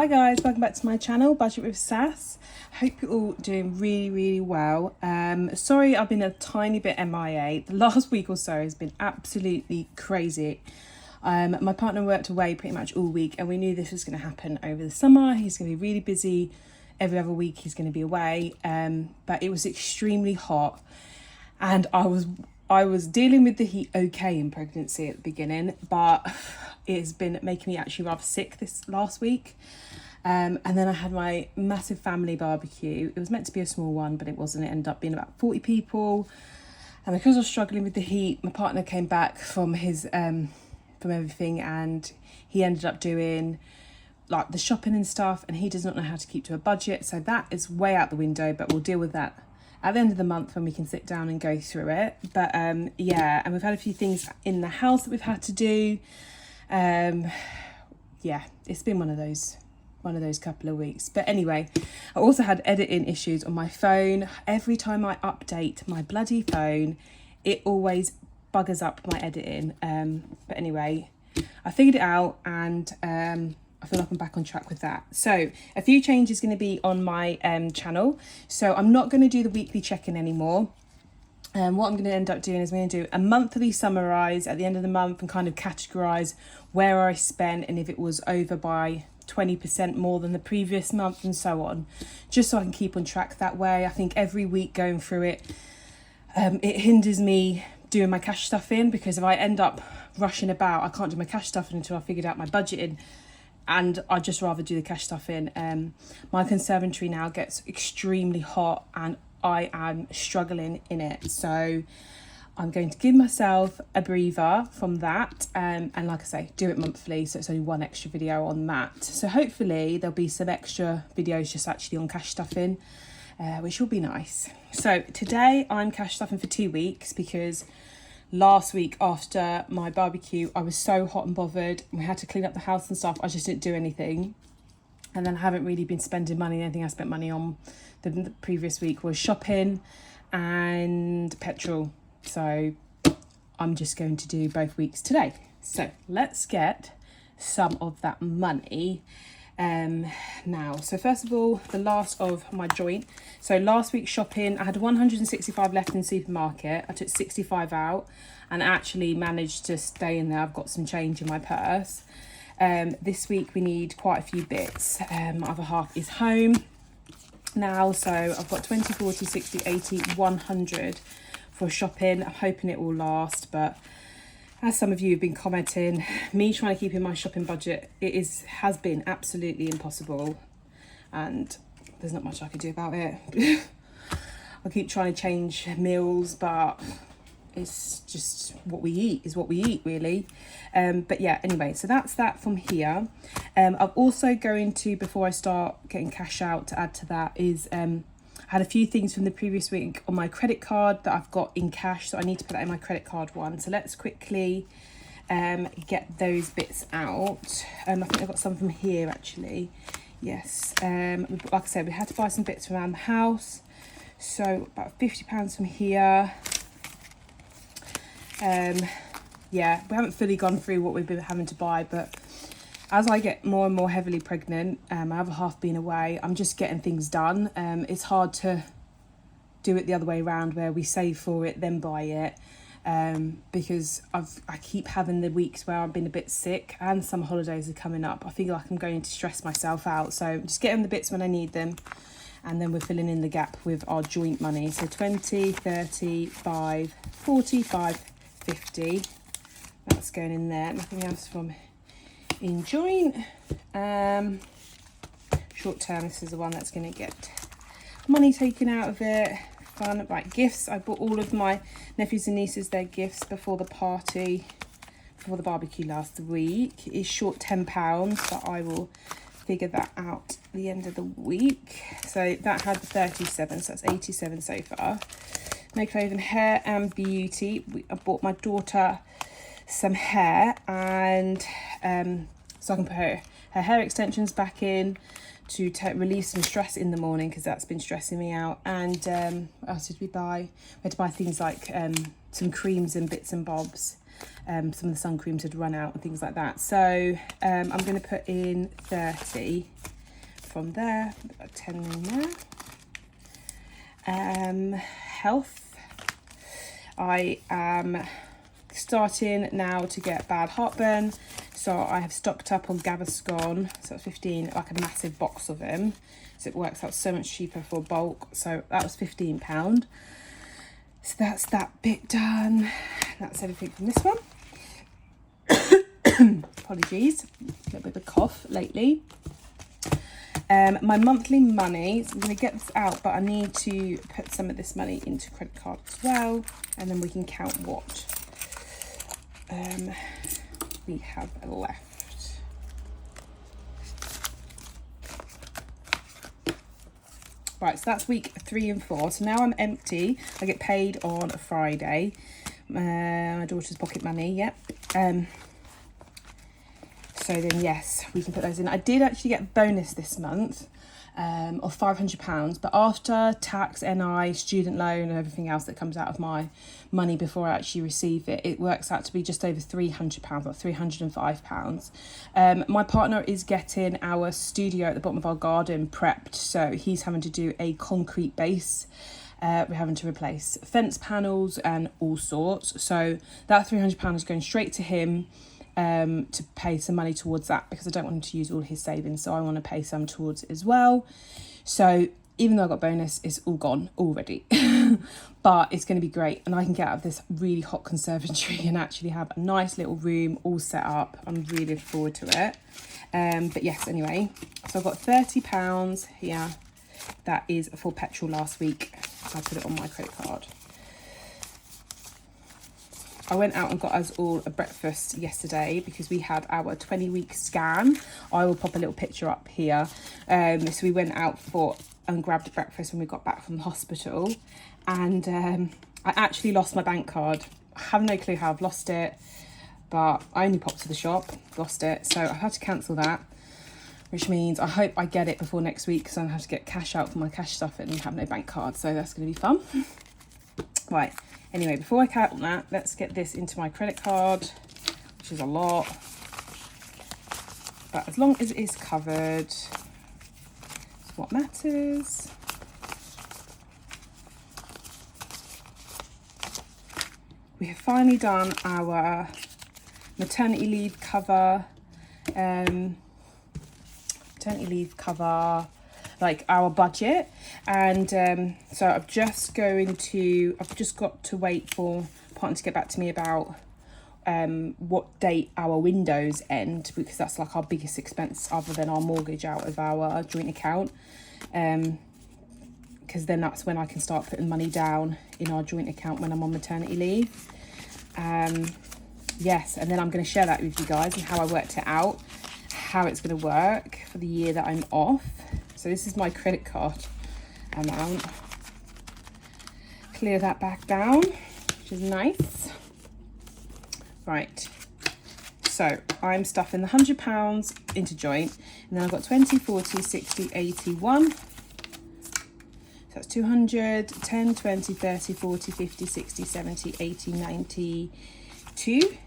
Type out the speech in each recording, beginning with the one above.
Hi guys, welcome back to my channel, Budget with Sass. Hope you're all doing really well. Sorry I've been a tiny bit MIA. The last week or so has been absolutely crazy. My partner worked away pretty much all week and we knew this was going to happen over the summer. He's going to be really busy. Every other week he's going to be away. But it was extremely hot and I was dealing with the heat okay in pregnancy at the beginning, but it's been making me actually rather sick this last week. And then I had my massive family barbecue. It was meant to be a small one, but it wasn't. It ended up being about 40 people. And because I was struggling with the heat, my partner came back from his from everything, and he ended up doing like the shopping and stuff, and he does not know how to keep to a budget. So that is way out the window, but we'll deal with that at the end of the month when we can sit down and go through it. But yeah, and we've had a few things in the house that we've had to do. Yeah, it's been one of those couple of weeks. But anyway, I also had editing issues on my phone. Every time I update my bloody phone, it always buggers up my editing. But anyway, I figured it out, and I feel like I'm back on track with that. So a few changes going to be on my channel. So I'm not going to do the weekly check-in anymore. What I'm going to end up doing is I'm going to do a monthly summarise at the end of the month and kind of categorise where I spent and if it was over by 20% more than the previous month and so on, just so I can keep on track that way. I think every week going through it, it hinders me doing my cash stuff in, because if I end up rushing about, I can't do my cash stuff until I figured out my budgeting, and I'd just rather do the cash stuff in. My conservatory now gets extremely hot and I am struggling in it, so I'm going to give myself a breather from that, and like I say, do it monthly, so it's only one extra video on that. So hopefully there'll be some extra videos just actually on cash stuffing, which will be nice. So today I'm cash stuffing for 2 weeks, because last week after my barbecue I was so hot and bothered, we had to clean up the house and stuff, I just didn't do anything. And then I haven't really been spending money. The only thing I spent money on the previous week was shopping and petrol. So I'm just going to do both weeks today. So let's get some of that money now. So first of all, the last of my joint. So last week's shopping, I had 165 left in the supermarket. I took 65 out and actually managed to stay in there. I've got some change in my purse. This week we need quite a few bits. My other half is home now, so I've got 20, 40, 60, 80, 100 for shopping. I'm hoping it will last, but as some of you have been commenting, me trying to keep in my shopping budget, has been absolutely impossible, and there's not much I can do about it. I keep trying to change meals, but it's just what we eat really. But yeah, anyway, so that's that from here. I'm also going to, before I start getting cash out, to add to that is I had a few things from the previous week on my credit card that I've got in cash, so I need to put that in my credit card one. So let's quickly get those bits out. I think I've got some from here actually. Yes, like I said, we had to buy some bits from around the house, so about £50 from here. Yeah, we haven't fully gone through what we've been having to buy, but as I get more and more heavily pregnant, my other half being away, I'm just getting things done. It's hard to do it the other way around, where we save for it then buy it, because I keep having the weeks where I've been a bit sick and some holidays are coming up. I feel like I'm going to stress myself out, so just getting the bits when I need them, and then we're filling in the gap with our joint money. So 20, 30, 5, 45, 50, that's going in there. Nothing else from in joint. Short term, this is the one that's going to get money taken out of it. Fun. Right, gifts. I bought all of my nephews and nieces their gifts before the barbecue last week. It's short £10, but I will figure that out at the end of the week. So that had 37, so that's 87 so far. No clothing, hair and beauty. I bought my daughter some hair, and so I can put her hair extensions back in to relieve some stress in the morning, because that's been stressing me out. And what else did we buy? We had to buy things like some creams and bits and bobs. Some of the sun creams had run out and things like that. So I'm going to put in 30 from there. Put about 10 in there. Health. I am starting now to get bad heartburn, so I have stocked up on Gaviscon, so it's 15, like a massive box of them, so it works out so much cheaper for bulk. So that was £15, so that's that bit done. That's everything from this one. Apologies, a little bit of a cough lately. My monthly money, so I'm going to get this out, but I need to put some of this money into credit card as well, and then we can count what we have left. Right, so that's week 3 and 4. So now I'm empty. I get paid on a Friday. My daughter's pocket money, yep. So then, yes, we can put those in. I did actually get a bonus this month of £500, but after tax, NI, student loan and everything else that comes out of my money before I actually receive it, it works out to be just over £300, like £305. My partner is getting our studio at the bottom of our garden prepped, so he's having to do a concrete base. We're having to replace fence panels and all sorts. So that £300 is going straight to him to pay some money towards that, because I don't want him to use all his savings, so I want to pay some towards it as well. So even though I got bonus, it's all gone already. But it's going to be great, and I can get out of this really hot conservatory and actually have a nice little room all set up. I'm really looking forward to it. But yes, anyway, so I've got £30 here. That is for petrol last week. I put it on my credit card. I went out and got us all a breakfast yesterday because we had our 20-week scan. I will pop a little picture up here. So we went out and grabbed breakfast when we got back from the hospital. And I actually lost my bank card. I have no clue how I've lost it, but I only popped to the shop, lost it. So I had to cancel that, which means I hope I get it before next week, because I'm going to have to get cash out for my cash stuff and have no bank card. So that's going to be fun. Right. Anyway, before I count that, let's get this into my credit card, which is a lot. But as long as it is covered, it's what matters. We have finally done our maternity leave cover. Like our budget, and so I've just got to wait for partner to get back to me about what date our windows end, because that's like our biggest expense other than our mortgage out of our joint account, because then that's when I can start putting money down in our joint account when I'm on maternity leave. Yes, and then I'm going to share that with you guys and how I worked it out, how it's going to work for the year that I'm off. So this is my credit card amount. Clear that back down, which is nice. Right, so I'm stuffing the £100 into joint, and then I've got 20, 40, 60, 81. So that's 200, 10, 20, 30, 40, 50, 60, 70, 80, 92.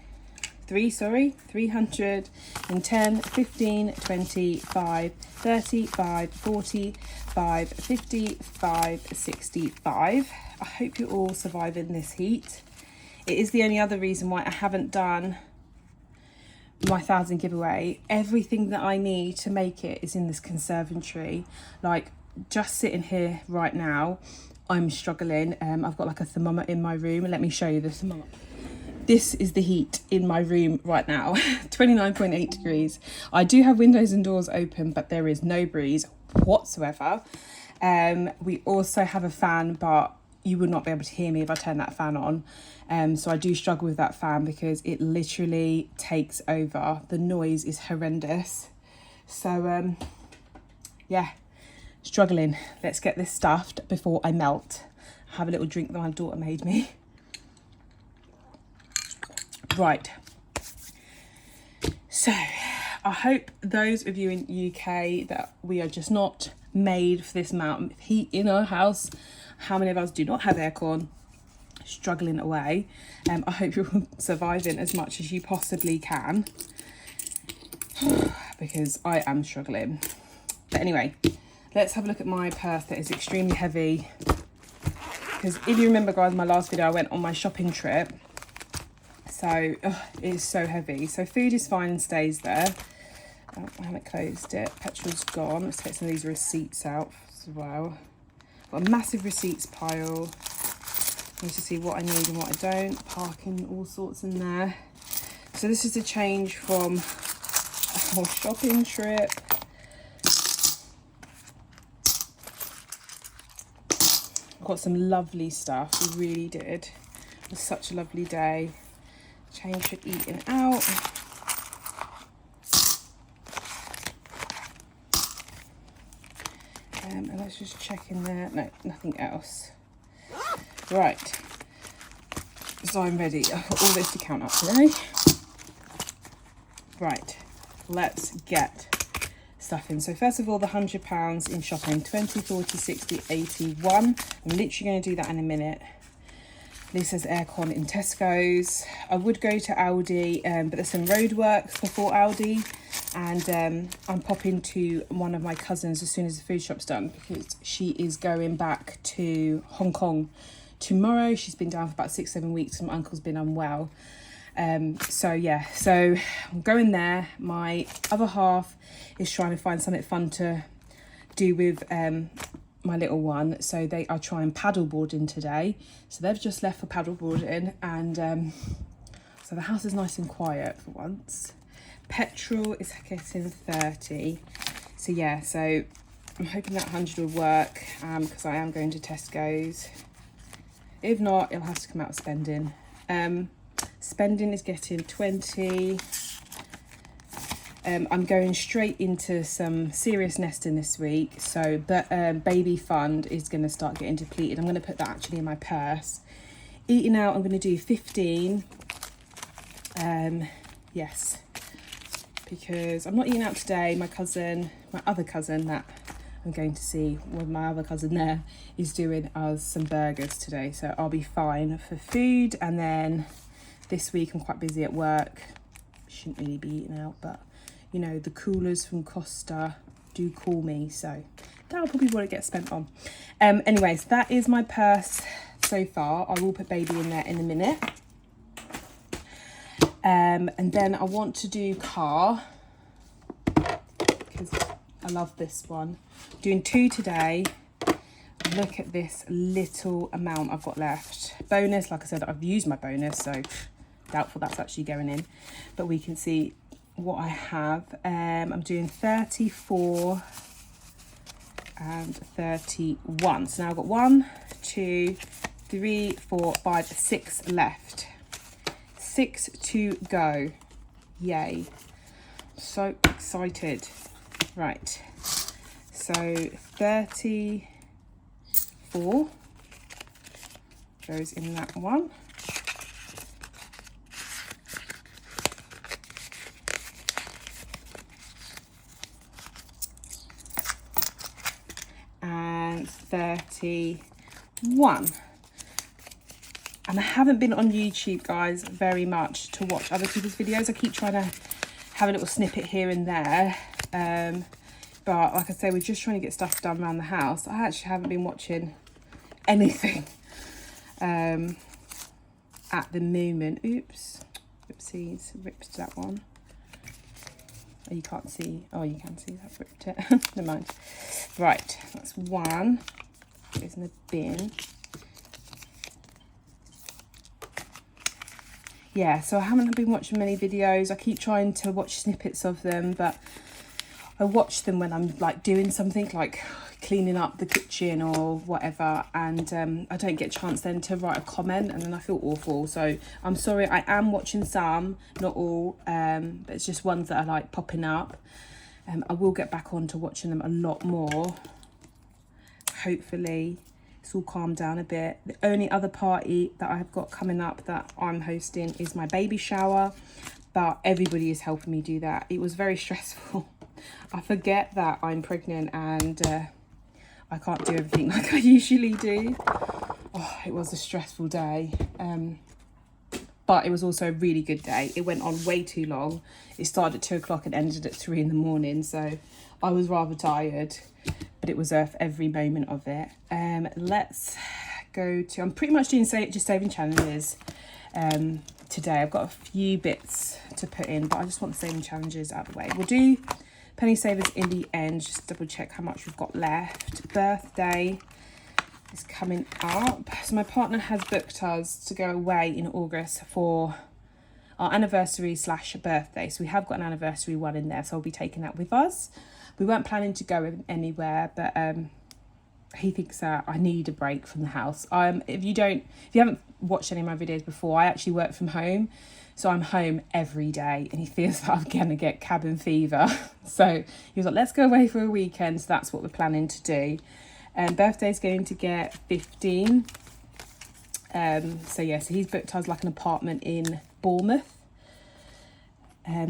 310, 15, 25, 35, 45, 55, 65. I hope you're all surviving this heat. It is the only other reason why I haven't done my 1,000 giveaway. Everything that I need to make it is in this conservatory. Like, just sitting here right now, I'm struggling. I've got like a thermometer in my room. Let me show you the thermometer. This is the heat in my room right now, 29.8 degrees. I do have windows and doors open, but there is no breeze whatsoever. We also have a fan, but you would not be able to hear me if I turn that fan on. So I do struggle with that fan because it literally takes over. The noise is horrendous. So yeah, struggling. Let's get this stuffed before I melt. Have a little drink that my daughter made me. Right, so I hope those of you in the UK that we are just not made for this amount of heat in our house. How many of us do not have aircon, struggling away? I hope you're surviving as much as you possibly can, because I am struggling. But anyway, let's have a look at my purse that is extremely heavy. Because if you remember, guys, my last video, I went on my shopping trip. So it is so heavy. So food is fine and stays there. I haven't closed it. Petrol's gone. Let's take some of these receipts out as well. Got a massive receipts pile. I need to see what I need and what I don't. Parking, all sorts in there. So this is a change from a whole shopping trip. Got some lovely stuff. We really did. It was such a lovely day. Change for eating out. And let's just check in there. No, nothing else. Right. So I'm ready. I've got all this to count up today. Right. Let's get stuff in. So first of all, the £100 in shopping. 20, 40, 60, 81. I'm literally going to do that in a minute. This says aircon in Tesco's. I would go to Aldi, but there's some roadworks before Aldi. And I'm popping to one of my cousins as soon as the food shop's done, because she is going back to Hong Kong tomorrow. She's been down for about 6-7 weeks. My uncle's been unwell. So yeah, so I'm going there. My other half is trying to find something fun to do with my little one. So they are trying paddleboarding today. So they've just left for paddleboarding, and so the house is nice and quiet for once. Petrol is getting 30. So yeah, so I'm hoping that 100 will work, because I am going to Tesco's. If not, it'll have to come out of spending. Spending is getting 20. I'm going straight into some serious nesting this week. So, but baby fund is going to start getting depleted. I'm going to put that actually in my purse. Eating out, I'm going to do 15. Yes, because I'm not eating out today. My other cousin that I'm going to see, with my other cousin there, is doing us some burgers today. So I'll be fine for food. And then this week I'm quite busy at work. Shouldn't really be eating out, but you know, the coolers from Costa do call me, so that'll probably what it gets spent on. Anyways, that is my purse so far. I will put baby in there in a minute. And then I want to do car, because I love this one. Doing 2 today. Look at this little amount I've got left. Bonus, like I said, I've used my bonus, so doubtful that's actually going in. But we can see what I have. I'm doing 34 and 31. So now I've got 1, 2, 3, 4, 5, 6 left. 6 to go. Yay. So excited. Right. So 34 goes in that one. And 31. And I haven't been on YouTube, guys, very much to watch other people's videos. I keep trying to have a little snippet here and there. But like I say, we're just trying to get stuff done around the house. I actually haven't been watching anything at the moment. Oops. Oopsies. Ripped that one. Oh, you can't see. Oh, you can see. I've ripped it. Never mind. Right. That's one. Goes in the bin. Yeah, so I haven't been watching many videos. I keep trying to watch snippets of them, but I watch them when I'm like doing something like cleaning up the kitchen or whatever, and I don't get a chance then to write a comment, and then I feel awful. So I'm sorry. I am watching some, not all, but it's just ones that are like popping up. I will get back on to watching them a lot more. Hopefully it's all calmed down a bit. The only other party that I've got coming up that I'm hosting is my baby shower, but everybody is helping me do that. It was very stressful. I forget that I'm pregnant and I can't do everything like I usually do. Oh, it was a stressful day. but it was also a really good day. It went on way too long. It started at 2 o'clock and ended at 3 in the morning, so I was rather tired, but it was worth every moment of it. Let's go to, I'm pretty much doing just saving challenges today. I've got a few bits to put in, but I just want the saving challenges out of the way. We'll do penny savers in the end, just double check how much we've got left. Birthday is coming up. So my partner has booked us to go away in August for our anniversary / birthday. So we have got an anniversary one in there, so I'll be taking that with us. We weren't planning to go anywhere, but he thinks that I need a break from the house. If you haven't watched any of my videos before, I actually work from home, so I'm home every day, and he feels that I'm gonna get cabin fever. So he was like, let's go away for a weekend. So that's what we're planning to do. Birthday's going to get 15. So he's booked us like an apartment in Bournemouth.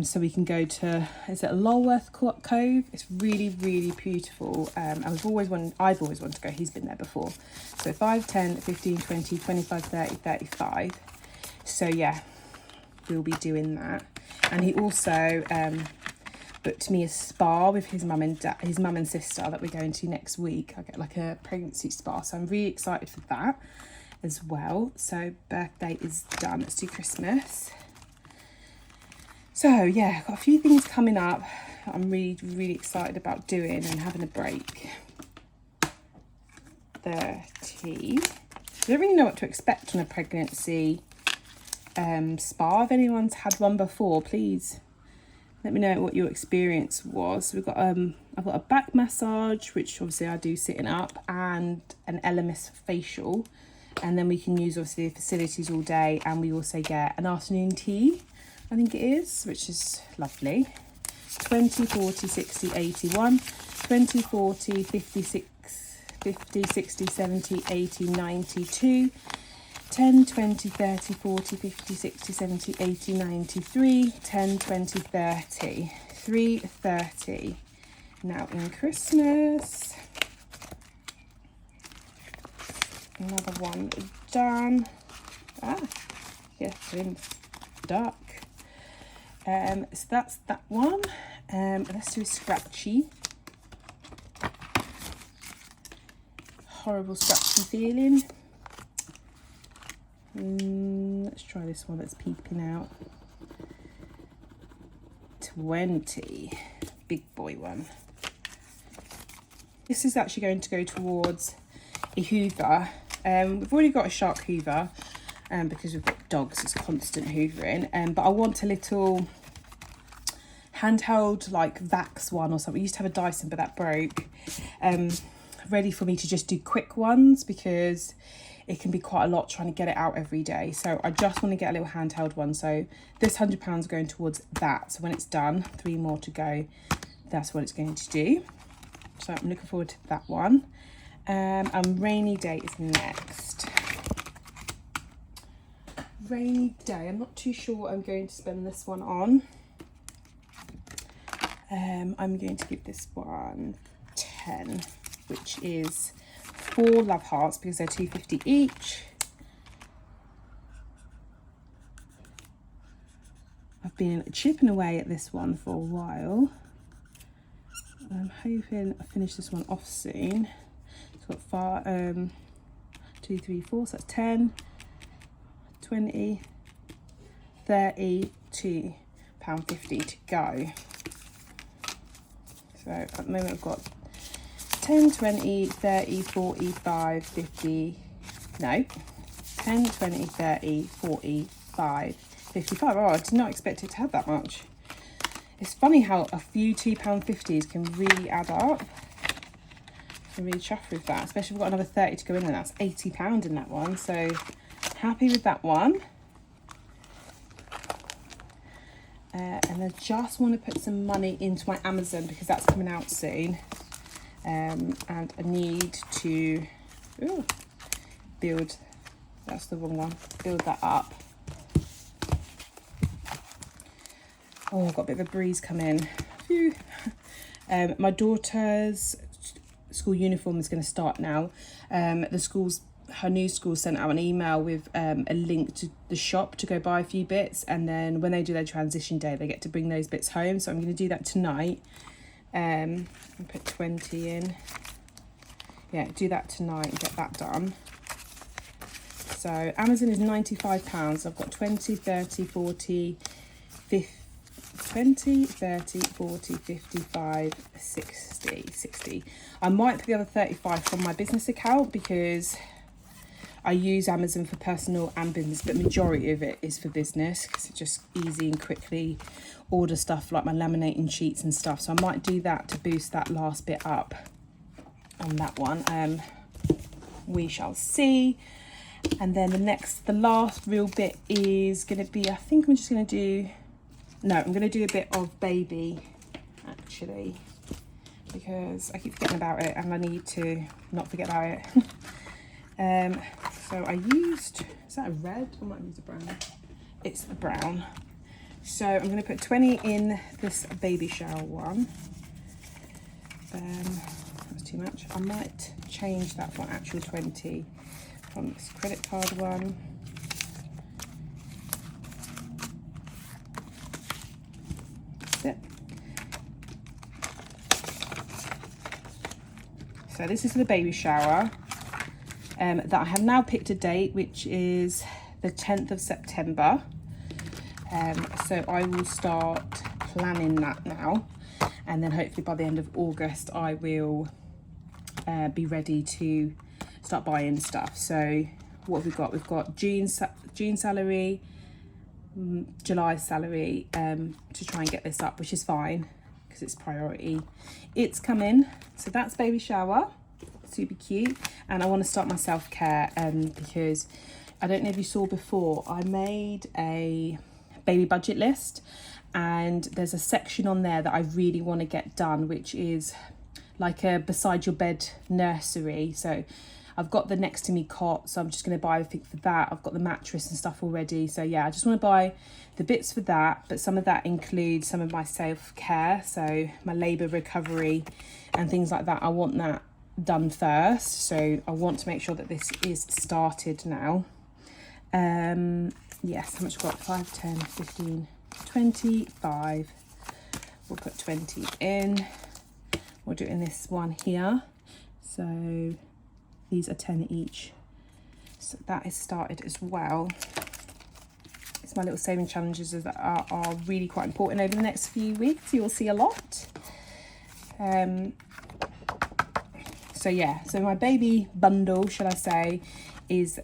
So we can go to, is it Lulworth Cove? It's really, really beautiful. I've always wanted to go. He's been there before. So 5, 10, 15, 20, 25, 30, 35. So yeah, we'll be doing that. And he also booked me a spa with his mum and sister that we're going to next week. I get like a pregnancy spa, so I'm really excited for that as well. So birthday is done. Let's do Christmas. So yeah, got a few things coming up I'm really, really excited about doing and having a break. 30. I don't really know what to expect on a pregnancy spa. If anyone's had one before, please let me know what your experience was. We've got I've got a back massage, which obviously I do sitting up, and an LMS facial, and then we can use obviously the facilities all day, and we also get an afternoon tea, I think it is, which is lovely. 20, 40, 60, 81, 20, 40, 56, 50, 60, 70, 80, 92, 10, 20, 30, 40, 50, 60, 70, 80, 93, 10, 20, 30, 330. Now in Christmas, another one done. Yes, in duck. So that's that one. Let's do a scratchy. Horrible scratchy feeling. Let's try this one that's peeping out. 20. Big boy one. This is actually going to go towards a hoover. We've already got a shark hoover because we've got dogs, it's constant hoovering. But I want a little handheld like Vax one or something. We used to have a Dyson, but that broke. Ready for me to just do quick ones because it can be quite a lot trying to get it out every day. So I just want to get a little handheld one. So this £100 going towards that. So when it's done, 3 more to go, that's what it's going to do. So I'm looking forward to that one. And rainy day is next. Rainy day, I'm not too sure what I'm going to spend this one on. I'm going to give this one 10, which is 4 love hearts because they're £2.50 each. I've been chipping away at this one for a while. I'm hoping I finish this one off soon. It's got 2, 3, 4, so that's 10, 20, 30, £2.50 to go. So at the moment I've got 10, 20, 30, 45, 50, no, 10, 20, 30, 45, 55. Oh, I did not expect it to have that much. It's funny how a few £2.50s can really add up. I'm really chuffed with that, especially if we've got another 30 to go in, and that's £80 in that one. So happy with that one. And I just want to put some money into my Amazon because that's coming out soon. And I need to build, that's the wrong one, build that up. Oh, I've got a bit of a breeze come in. Phew. My daughter's school uniform is going to start now. The school's her new school sent out an email with a link to the shop to go buy a few bits, and then when they do their transition day they get to bring those bits home. So I'm going to do that tonight. I'll put 20 in. Yeah, do that tonight and get that done. So Amazon is £95. I've got 20, 30, 40, 50, 20, 30, 40, 55, 60. I might put the other 35 from my business account because I use Amazon for personal and business, but majority of it is for business because it's just easy and quickly order stuff like my laminating sheets and stuff. So I might do that to boost that last bit up on that one. We shall see. And then the last real bit is going to be, I think I'm just going to do, no, I'm going to do a bit of baby actually, because I keep forgetting about it and I need to not forget about it. So I used, is that a red or might I use a brown? It's a brown. So I'm going to put 20 in this baby shower one. That's too much. I might change that for actual 20 from this credit card one. That's it. So this is the baby shower that I have now picked a date, which is the 10th of September. So I will start planning that now, and then hopefully by the end of August I will be ready to start buying stuff. So what have we got? We've got June salary, July salary, to try and get this up, which is fine because it's priority. It's coming. So that's baby shower, super cute. And I want to start my self-care because I don't know if you saw before, I made a baby budget list, and there's a section on there that I really want to get done, which is like a beside your bed nursery. So I've got the next to me cot, so I'm just going to buy everything for that. I've got the mattress and stuff already. So yeah, I just want to buy the bits for that, but some of that includes some of my self-care, so my labour recovery and things like that. I want that done first, so I want to make sure that this is started now. Yes, how much we've got? 5, 10, 15, 25. We'll put 20 in. We'll do it in this one here. So these are 10 each. So that is started as well. It's my little saving challenges that are really quite important over the next few weeks. You will see a lot. So yeah, so my baby bundle, shall I say, is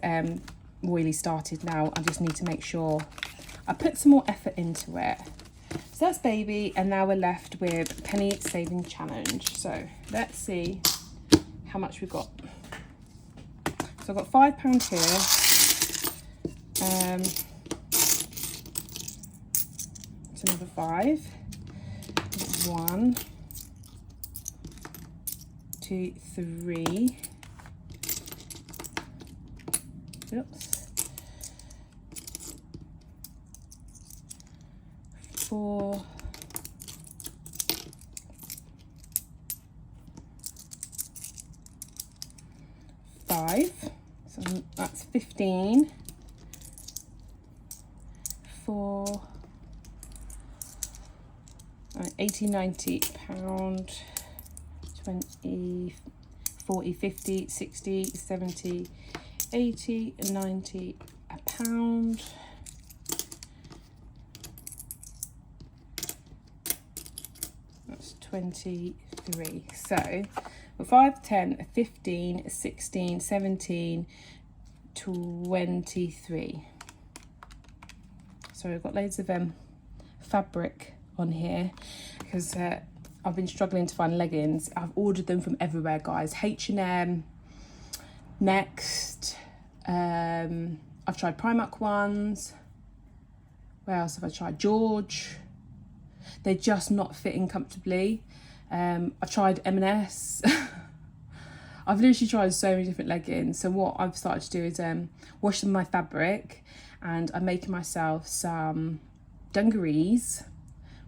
really started now. I just need to make sure I put some more effort into it. So that's baby, and now we're left with penny saving challenge. So let's see how much we've got. So I've got £5 here. It's another 5. 1, 2, 3. Oops. 4, 5, so that's 15, 4, 80, 90 pound, 20, 40, 50, 60, 70, 80, 90 a pound. That's 23. So 5, 10, 15, 16, 17, 23. So we've got loads of fabric on here because I've been struggling to find leggings. I've ordered them from everywhere, guys. H&M, Next, I've tried Primark ones. Where else have I tried? George. They're just not fitting comfortably. I've tried M&S. I've literally tried so many different leggings. So what I've started to do is wash them my fabric, and I'm making myself some dungarees,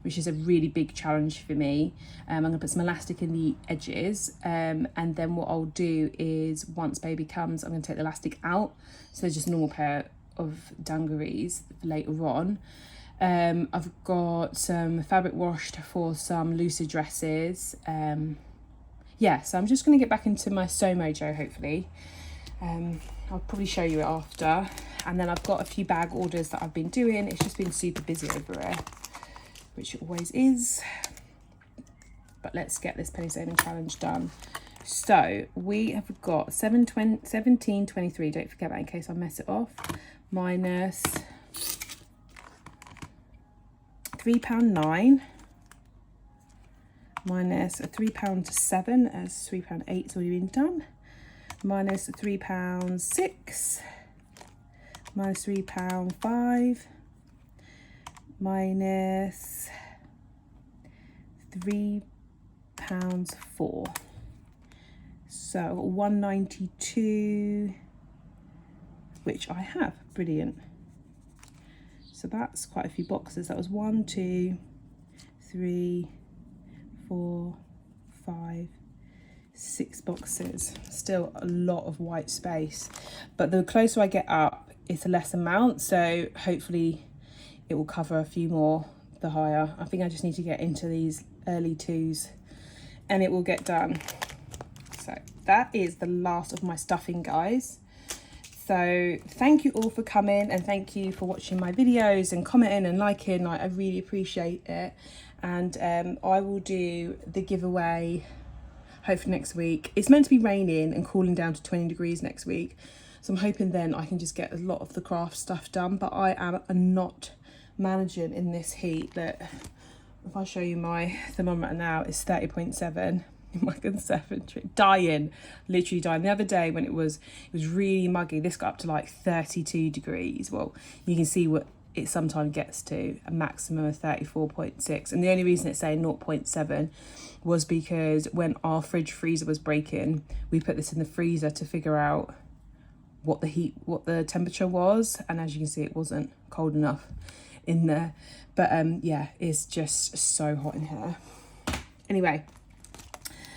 which is a really big challenge for me. I'm going to put some elastic in the edges, and then what I'll do is once baby comes, I'm going to take the elastic out, so just a normal pair of dungarees later on. I've got some fabric washed for some looser dresses. Yeah, so I'm just going to get back into my sew mojo, hopefully. I'll probably show you it after. And then I've got a few bag orders that I've been doing. It's just been super busy over here, which it always is. But let's get this penny saving challenge done. So we have got 17.23, don't forget that in case I mess it off, minus £3.9, minus a £3.7, as £3.8 has already been done, minus £3.6, minus £3.5, minus £3.4. So 192, which I have. Brilliant. So that's quite a few boxes. That was 1, 2, 3, 4, 5, 6 boxes. Still a lot of white space, but the closer I get up, it's a less amount, so hopefully it will cover a few more the higher. I think I just need to get into these early 2s and it will get done. So that is the last of my stuffing, guys. So thank you all for coming, and thank you for watching my videos and commenting and liking. I really appreciate it. And I will do the giveaway hopefully next week. It's meant to be raining and cooling down to 20 degrees next week, so I'm hoping then I can just get a lot of the craft stuff done. But I am not managing in this heat. That if I show you my thermometer now, it's 30.7 in my conservatory. Dying, literally dying. The other day when it was really muggy, this got up to like 32 degrees. Well, you can see what it sometimes gets to, a maximum of 34.6. And the only reason it's saying 0.7 was because when our fridge freezer was breaking, we put this in the freezer to figure out what the temperature was, and as you can see, it wasn't cold enough in there. But yeah, it's just so hot in here. Anyway,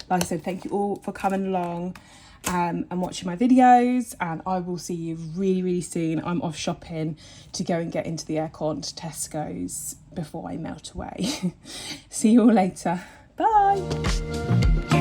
like I said, thank you all for coming along and watching my videos, and I will see you really soon. I'm off shopping to go and get into the aircon to Tesco's before I melt away. See you all later. Bye.